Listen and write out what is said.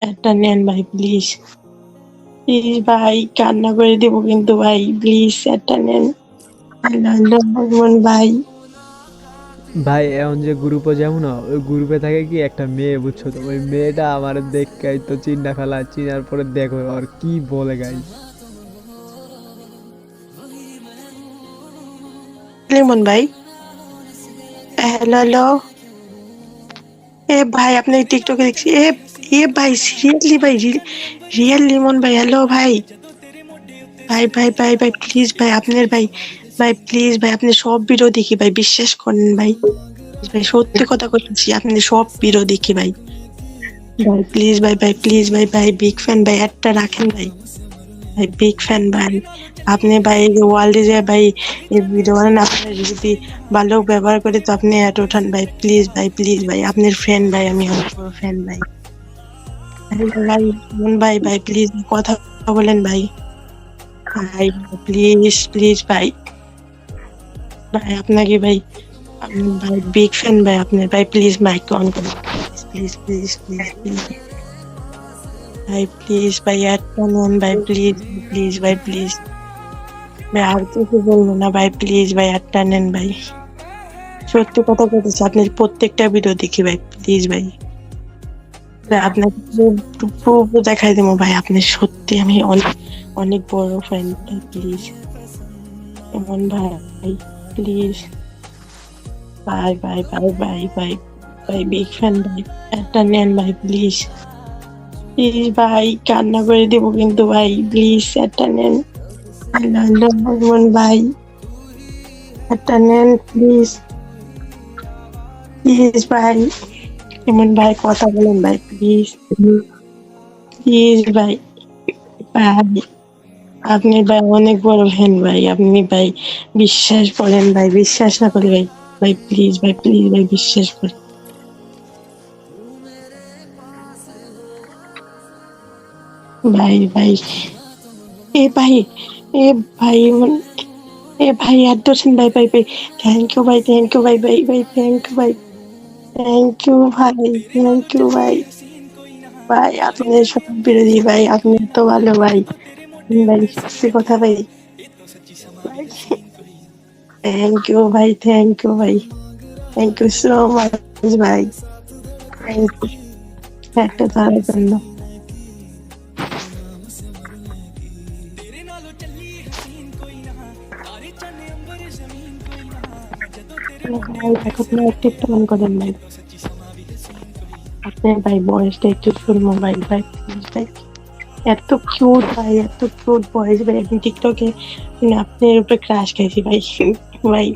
একটা নেন ভাই প্লিজ। প্লিজ ভাই কান্না করে দেবো কিন্তু ভাই প্লিজ একটা নেন। ভগবান ভাই। ভাই এখন যে গ্রুপে যাবো না, ওই গ্রুপে থাকে কি একটা মেয়ে, বুঝছো তো? ওই মেয়েটা আমার দেখাই তো চিন্তা ফেলা, চিনার পরে দেখো আর কি বলে গাইস। লিমন ভাই, হ্যালো হ্যালো। এ ভাই আপনাকে টিকটকে দেখছি। এ ভাই সিরিয়াসলি ভাই, রিয়েল লিমন ভাই, হ্যালো ভাই। ভাই ভাই ভাই ভাই প্লিজ ভাই আপনার ভাই, ভাই প্লিজ ভাই আপনি সব ভিডিও দেখি ভাই, বিশ্বাস করেন ভাই। ভাই সত্যি কথা বলছি, আপনি সব ভিডিও দেখি ভাই। ভাই প্লিজ ভাই, ভাই প্লিজ ভাই, ভাই বিগ ফ্যান ভাই, একটা রাখেন ভাই। ভাই বিগ ফ্যান ভাই। আপনি ভাই ওয়ার্ল্ডে যে ভাই এই ভিডিও বানান, আপনার যদি ভালো ব্যবহার করে তো আপনি এত ওঠান ভাই, প্লিজ ভাই, প্লিজ ভাই আপনার ফ্রেন্ড ভাই, আমি অনেক বড় ফ্যান ভাই। ভাই ভাই ভাই ভাই প্লিজ কথা বলেন ভাই। ভাই প্লিজ প্লিজ ভাই, ভাই আপনাকে ভাই, আমি ভাই বিগ ফ্যান ভাই আপনার ভাই, প্লিজ মাইক অন করুন। প্লিজ প্লিজ প্লিজ প্লিজ ভাই, প্লিজ ভাই একটা নেন ভাই, প্লিজ প্লিজ ভাই প্লিজ ভাই, আর কিছু বলবো না ভাই, প্লিজ ভাই একটা নেন ভাই। সত্যি কথা বলতেছি, আপনার প্রত্যেকটা ভিডিও দেখি ভাই, প্লিজ ভাই। ভাই, আপনাকে প্রুফ দেখাই দেবো ভাই, আপনি সত্যি আমি অনেক অনেক বড় ফ্যান ভাই, প্লিজ এমন ভাই, প্লিজ ভাই ভাই ভাই ভাই ভাই ভাই বিগ ফ্যান ভাই, একটা নেন ভাই প্লিজ। প্লিজ ভাই কান্না করে দেবো কিন্তু ভাই, প্লিজ একটা নেন। ভগবান ভাই, একটা নেন প্লিজ। প্লিজ ভাই, এমন ভাই কথা বলেন ভাই, প্লিজ প্লিজ ভাই। ভাই আপনি ভাই অনেক বড় ফ্যান ভাই, আপনি ভাই বিশ্বাস করেন ভাই, বিশ্বাস না করে ভাই, ভাই প্লিজ ভাই, প্লিজ ভাই বিশ্বাস করেন ভাই। ভাই এ ভাই, এ ভাই এ ভাই আর দোষেন ভাই, ভাই ভাই থ্যাংক ইউ ভাই, থ্যাংক ইউ ভাই, ভাই ভাই থ্যাংক ইউ ভাই, থ্যাংক ইউ ভাই, থ্যাংক ইউ ভাই। ভাই আপনি সব বিরোধী ভাই, আপনি তো ভালো ভাই, ভাই সত্যি কথা ভাই। থ্যাংক ইউ ভাই, থ্যাংক ইউ ভাই, থ্যাংক ইউ সো মাচ ভাই, থ্যাংক ইউ একটা ধরার জন্য। ভাই এখন একটু একটু মন করেন ভাই, আপনার ভাই বয়সটা একটু ফুল মোবাইল ভাই, প্লিজ ভাই। এত কিউট ভাই, এত কিউট বয়স ভাই, এখন টিকটকে মানে আপনার উপরে ক্রাশ খাইছি ভাই। ভাই